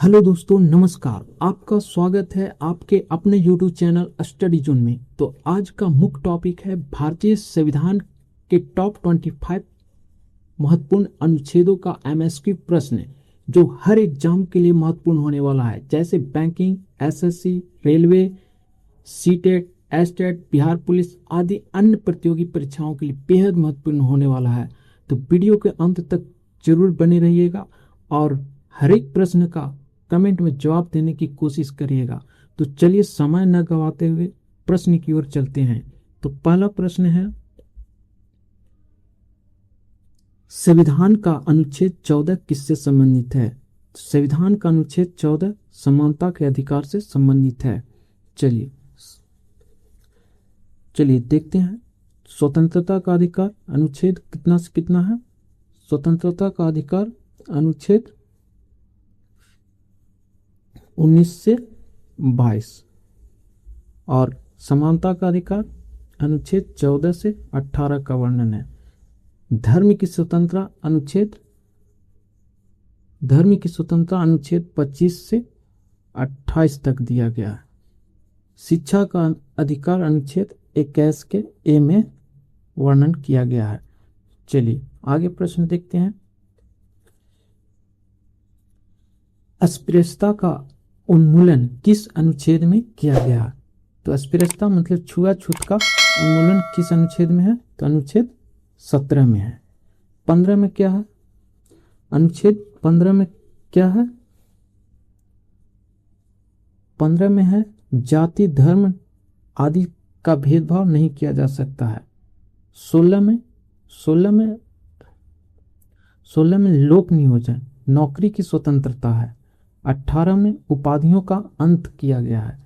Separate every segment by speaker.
Speaker 1: Hello दोस्तों, नमस्कार। आपका स्वागत है आपके अपने यूट्यूब चैनल स्टडी जोन में। तो आज का मुख्य टॉपिक है भारतीय संविधान के टॉप 25 महत्वपूर्ण अनुच्छेदों का एमएसक्यू प्रश्न, जो हर एग्जाम के लिए महत्वपूर्ण होने वाला है, जैसे banking, SSC, railway, CTET, estate, Bihar police आदि अन्य प्रतियोगी परीक्षाओं के लिए बेहद महत्वपूर्ण होने वाला है। तो वीडियो के अंत तक जरूर बने रहिएगा और हर एक प्रश्न का कमेंट में जवाब देने की कोशिश करिएगा। तो चलिए समय न गवाते हुए प्रश्न की ओर चलते हैं। तो पहला प्रश्न है, संविधान का अनुच्छेद 14 किससे संबंधित है? संविधान का अनुच्छेद 14 समानता के अधिकार से संबंधित है। चलिए देखते हैं। स्वतंत्रता का अधिकार अनुच्छेद कितना से कितना है? स्वतंत्रता का अधिकार अनुच्छेद 19 से 22 और समानता का अधिकार अनुच्छेद 14 से 18 का वर्णन है। धर्म की स्वतंत्रता अनुच्छेद 25 से 28 तक दिया गया है। शिक्षा का अधिकार अनुच्छेद 21 के ए में वर्णन किया गया है। चलिए आगे प्रश्न देखते हैं। अस्पृश्यता का उन्मूलन किस अनुच्छेद में किया गया है? तो अस्पृश्यता मतलब छुआछूत का उन्मूलन किस अनुच्छेद में है? तो अनुच्छेद 17 में है। 15 में क्या है? अनुच्छेद 15 में क्या है? 15 में है जाति, धर्म आदि का भेदभाव नहीं किया जा सकता है। 16 में लोक नियोजन, नौकरी की स्वतंत्रता है। 18 में उपाधियों का अंत किया गया है।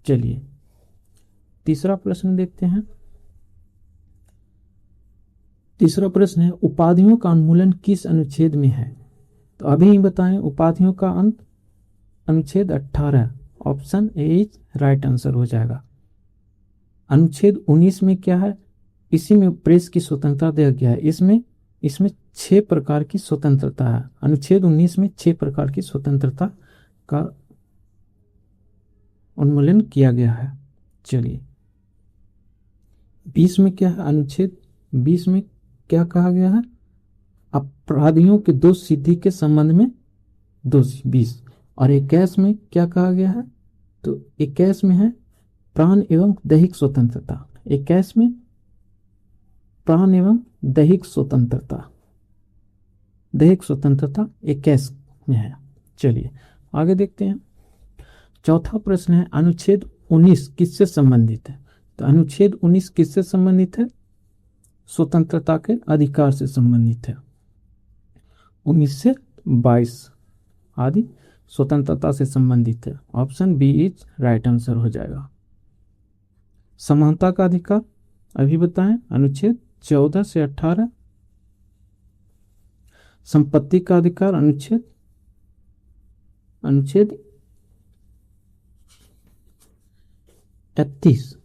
Speaker 1: चलिए तीसरा प्रश्न देखते हैं। तीसरा प्रश्न है, उपाधियों का उन्मूलन किस अनुच्छेद में है? तो अभी ही बताएं। उपाधियों का अंत अनुच्छेद 18, option A is right answer हो जाएगा। अनुच्छेद 19 में क्या है? इसी में प्रेस की स्वतंत्रता दिया गया है। इसमें 6 प्रकार की स्वतंत्रता है। अनुच्छेद 19 में 6 प्रकार की स्वतंत्रता का उन्मूलन किया गया है। चलिए 20 में क्या है? अनुच्छेद 20 में क्या कहा गया है? अपराधियों के दोष सिद्धि के संबंध में दोषी 20। और 21 में क्या कहा गया है? तो 21 में है प्राण एवं दैहिक स्वतंत्रता। 21 में प्राण एवं दैहिक स्वतंत्रता 21 में है। चलिए आगे देखते हैं। चौथा प्रश्न है, अनुच्छेद 19 किससे संबंधित है? तो अनुच्छेद 19 किससे संबंधित है? स्वतंत्रता के अधिकार से संबंधित है। 19 से 22 आदि स्वतंत्रता से संबंधित है। Option B is right answer हो जाएगा। समानता का अधिकार अभी बताएं, अनुच्छेद 14 से 18। संपत्ति का अधिकार अनुच्छेद 31।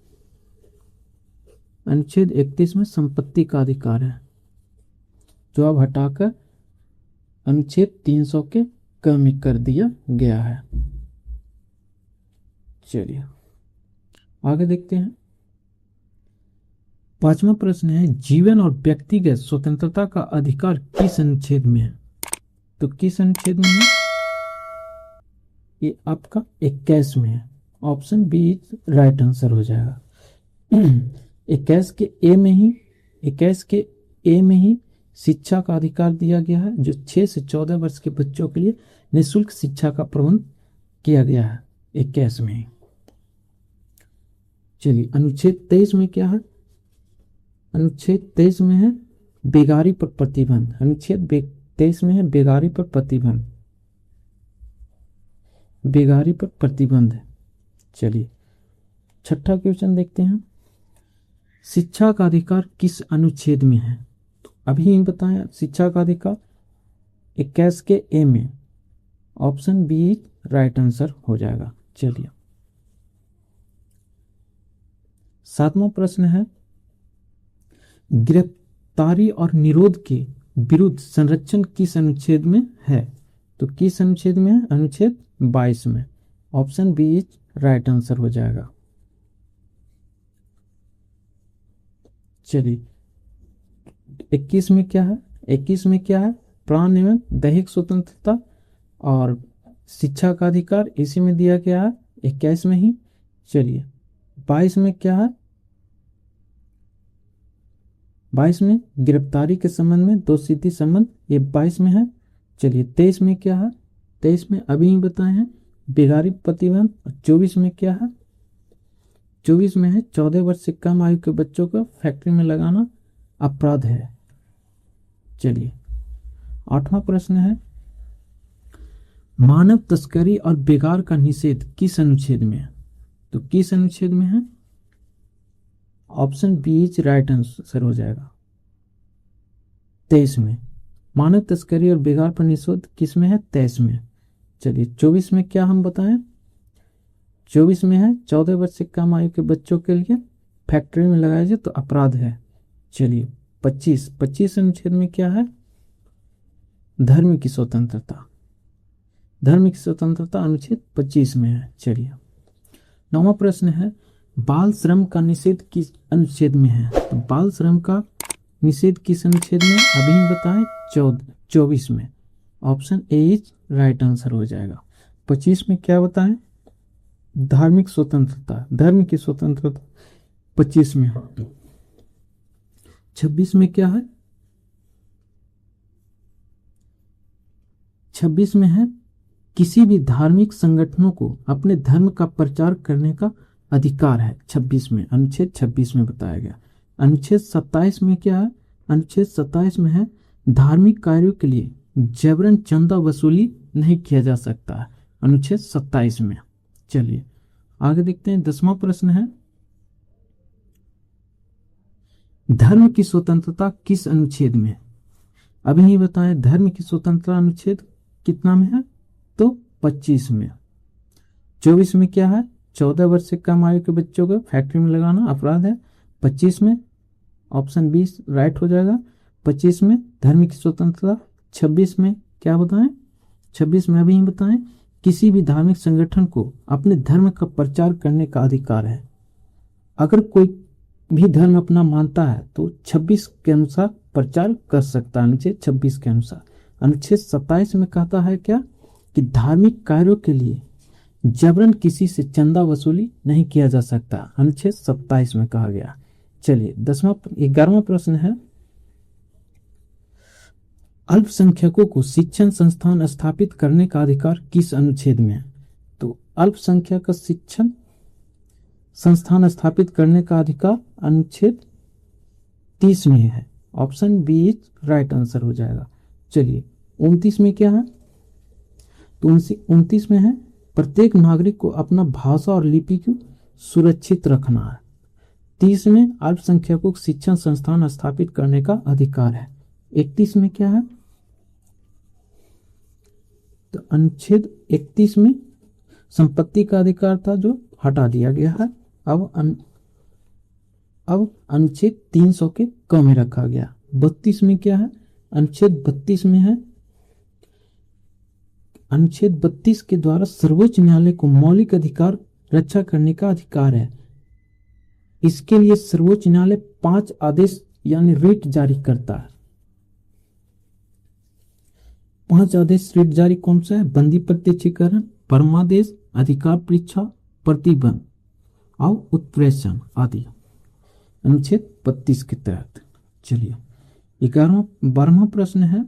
Speaker 1: अनुच्छेद 31 में संपत्ति का अधिकार है, जो अब हटाकर अनुच्छेद 300 के कम कर दिया गया है। चलिए आगे देखते हैं। पांचवा प्रश्न है, जीवन और व्यक्तिगत स्वतंत्रता का अधिकार किस अनुच्छेद में है? तो किस अनुच्छेद में है? ये आपका 21 में है। Option B is right answer हो जाएगा। 21 के ए में ही शिक्षा का अधिकार दिया गया है, जो 6 से 14 वर्ष के बच्चों के लिए निःशुल्क शिक्षा का प्रबंध किया गया है 21 में ही। चलिए अनुच्छेद 23 में क्या है? अनुच्छेद 23 में है बेगारी पर प्रतिबंध। अनुच्छेद 23 में है बेगारी पर प्रतिबंध है। चलिए छठा क्वेश्चन देखते हैं। शिक्षा का अधिकार किस अनुच्छेद में है? तो अभी बताया शिक्षा का अधिकार 21 के ए में। ऑप्शन बी राइट आंसर हो जाएगा। चलिए सातवां प्रश्न है, गिरफ्तारी और निरोध के विरुद्ध संरक्षण किस अनुच्छेद में है? तो किस अनुच्छेद में है? अनुच्छेद 22 में। Option B is right answer हो जाएगा। चलिए 21 में क्या है? 21 में क्या है? प्राण एवं दैहिक स्वतंत्रता और शिक्षा का अधिकार, इसी में दिया गया है 21 में ही। चलिए 22 में क्या है? 22 में गिरफ्तारी के संबंध में दो सीधी संबंध, ये 22 में है। चलिए 23 में क्या है? 23 में अभी ही बताए हैं बेगारी प्रतिबंध। 24 में क्या है? 24 में है 14 वर्ष से कम आयु के बच्चों को फैक्ट्री में लगाना अपराध है। चलिए 8वां प्रश्न है, मानव तस्करी और बेगार का निषेध किस अनुच्छेद में है? तो किस अनुच्छेद में है? Option B is right answer हो जाएगा। 23 में। मानव तस्करी और बेगार पर निषेध किस में है? 23 में। चलिए 24 में क्या हम बताएं? 24 में है 14 वर्ष से कम आयु के बच्चों के लिए फैक्ट्री में लगाया जाए तो अपराध है। चलिए 25 अनुच्छेद में क्या है? धर्म की स्वतंत्रता। धर्म की स्वतंत्रता अनुच्छेद 25 में है। चलिए 9वां प्रश्न है, बाल श्रम का निषेध किस अनुच्छेद में है? तो बाल श्रम का निषेध किस अनुच्छेद में? अभी बताएं 24 में। Option A is right answer हो जाएगा। 25 में क्या बताएं? धार्मिक स्वतंत्रता, धर्म की स्वतंत्रता 25 में है। 26 में क्या है? 26 में है किसी भी धार्मिक संगठनों को अपने धर्म का प्रचार करने का अधिकार है। 26 में, अनुच्छेद 26 में बताया गया। अनुच्छेद 27 में क्या है? अनुच्छेद 27 में है धार्मिक कार्यों के लिए जबरन चंदा वसूली नहीं किया जा सकता है, अनुच्छेद 27 में। चलिए आगे देखते हैं। 10वां प्रश्न है, धर्म की स्वतंत्रता किस अनुच्छेद में है? अभी नहीं बताया। धर्म की स्वतंत्रता अनुच्छेद कितना में है? तो 25 में। 24 में क्या है? 14 वर्ष से कम आयु के बच्चों को फैक्ट्री में लगाना अपराध है। 25 में ऑप्शन 20 राइट हो जाएगा। 25 में धर्म की स्वतंत्रता। 26 में क्या बताएं? 26 में अभी बताएं किसी भी धार्मिक संगठन को अपने धर्म का प्रचार करने का अधिकार है। अगर कोई भी धर्म अपना मानता है तो 26 के अनुसार प्रचार कर सकता है, अनुच्छेद 26 के अनुसार। अनुच्छेद 27 में कहता है क्या कि धार्मिक कार्यों के लिए जबरन किसी से चंदा वसूली नहीं किया जा सकता, अनुच्छेद 27 में कहा गया। चलिए 11वां प्रश्न है, अल्पसंख्यकों को शिक्षण संस्थान स्थापित करने का अधिकार किस अनुच्छेद में है? तो अल्पसंख्यक का शिक्षण संस्थान स्थापित करने का अधिकार अनुच्छेद 30 में है। Option B is right answer हो जाएगा। चलिए 29 में क्या है? तो 29 में है प्रत्येक नागरिक को अपना भाषा और लिपि को सुरक्षित रखना है। 30 में अल्पसंख्यकों को शिक्षण संस्थान स्थापित करने का अधिकार है। 31 में क्या है? तो अनुच्छेद 31 में संपत्ति का अधिकार था जो हटा दिया गया है। अब अनुच्छेद 300 के क में रखा गया। 32 में क्या है? अनुच्छेद 32 में है अनुच्छेद 32 के द्वारा सर्वोच्च न्यायालय को मौलिक अधिकार रक्षा करने का अधिकार है। इसके लिए सर्वोच्च न्यायालय 5 आदेश यानी रिट जारी करता है। 5 आदेश रिट जारी कौन सा है? बंदी प्रत्यक्षीकरण, परमादेश, अधिकार परीक्षा, प्रतिबंध और उत्प्रेषण आदि, अनुच्छेद 32 के तहत। चलिए 12वां प्रश्न है,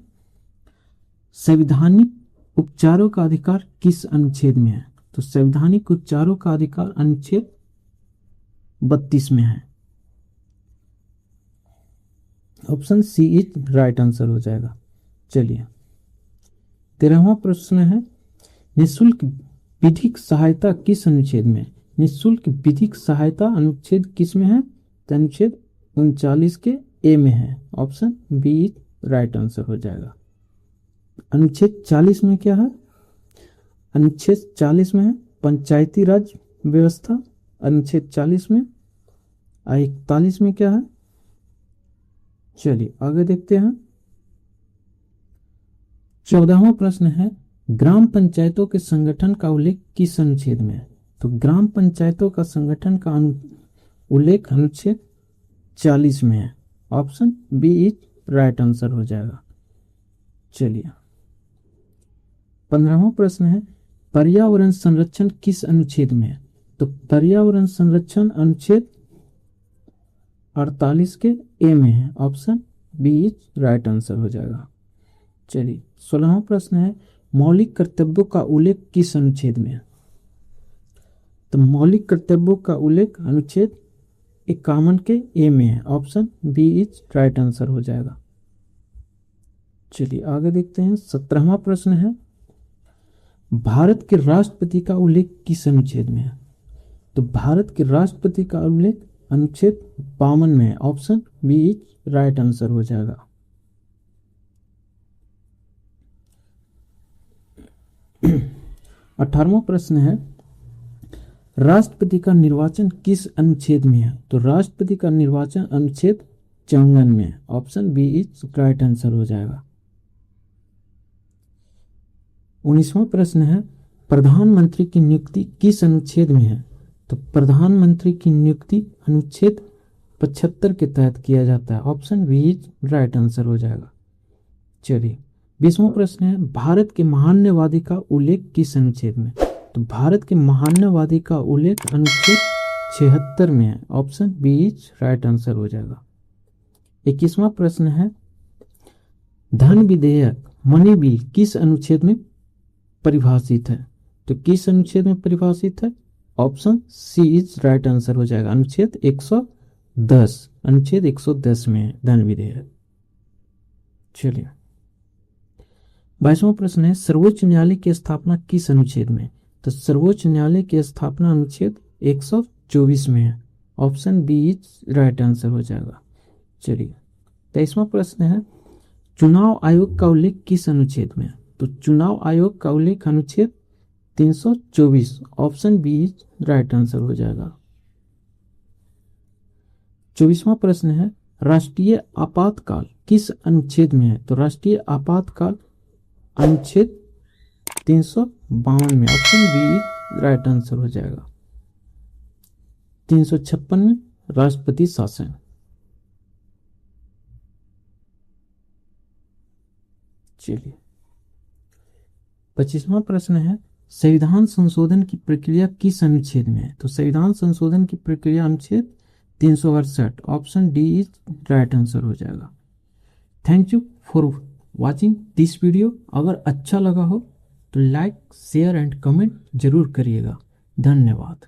Speaker 1: संवैधानिक उपचारों का अधिकार किस अनुच्छेद में है? तो संवैधानिक उपचारों का अधिकार अनुच्छेद 32 में है। Option C is right answer हो जाएगा। चलिए 13वां प्रश्न है, निःशुल्क विधिक सहायता किस अनुच्छेद में है? निःशुल्क विधिक सहायता अनुच्छेद किस में है? तो अनुच्छेद 39 के ए में है। Option B is right answer हो जाएगा। अनुच्छेद 40 में क्या है? अनुच्छेद 40 में है पंचायती राज व्यवस्था, अनुच्छेद 40 में। 41 में क्या है? चलिए आगे देखते हैं। 14वां प्रश्न है, ग्राम पंचायतों के संगठन का उल्लेख किस अनुच्छेद में है? तो ग्राम पंचायतों का संगठन का उल्लेख अनुच्छेद 40 में है। Option B is right answer हो जाएगा। चलिए 15वां प्रश्न है, पर्यावरण संरक्षण किस अनुच्छेद में है? तो पर्यावरण संरक्षण अनुच्छेद 48 के ए में है। Option B is right answer हो जाएगा। चलिए 16वां प्रश्न है, मौलिक कर्तव्यों का उल्लेख किस अनुच्छेद में है? तो मौलिक कर्तव्यों का उल्लेख अनुच्छेद 51 के ए में है। Option B is right answer हो जाएगा। चलिए आगे देखते हैं 17वां प्रश्न है, भारत के राष्ट्रपति का उल्लेख किस अनुच्छेद में है? तो भारत के राष्ट्रपति का उल्लेख अनुच्छेद 52 में है। Option B is right answer हो जाएगा। अठारहवां प्रश्न है, राष्ट्रपति का निर्वाचन किस अनुच्छेद में है? तो राष्ट्रपति का निर्वाचन अनुच्छेद 54 में है। Option B is right answer हो जाएगा। 19वां प्रश्न है, प्रधानमंत्री की नियुक्ति किस अनुच्छेद में है? तो प्रधानमंत्री की नियुक्ति अनुच्छेद 75 के तहत किया जाता है। Option B is right answer हो जाएगा। चलिए 20वां प्रश्न है, भारत के महान्यवादी का उल्लेख किस अनुच्छेद में? तो भारत के महान्यवादी का उल्लेख अनुच्छेद 76 में है। Option B is right answer हो जाएगा। 21वां प्रश्न है, धन विधेयक मनी बिल किस अनुच्छेद में परिभाषित है? तो किस अनुच्छेद में परिभाषित है? Option C is right answer हो जाएगा। अनुच्छेद 110 में है धन विधेयक। चलिए 22वां प्रश्न है, सर्वोच्च न्यायालय की स्थापना किस अनुच्छेद में? तो सर्वोच्च न्यायालय की स्थापना अनुच्छेद 124 में है। Option B is right answer हो जाएगा। चलिए 23वां प्रश्न है, चुनाव आयोग का उल्लेख किस अनुच्छेद में है? तो चुनाव आयोग का उल्लेख अनुच्छेद 324। Option B is right answer हो जाएगा। 24वां प्रश्न है, राष्ट्रीय आपातकाल किस अनुच्छेद में है? तो राष्ट्रीय आपातकाल अनुच्छेद 352 में। ऑप्शन बी राइट आंसर हो जाएगा। 356 में राष्ट्रपति शासन। चलिए 25वां प्रश्न है, संविधान संशोधन की प्रक्रिया किस अनुच्छेद में है? तो संविधान संशोधन की प्रक्रिया अनुच्छेद 368। Option D is right answer हो जाएगा। Thank you for watching this video. अगर अच्छा लगा हो तो लाइक शेयर एंड कमेंट जरूर करिएगा। धन्यवाद।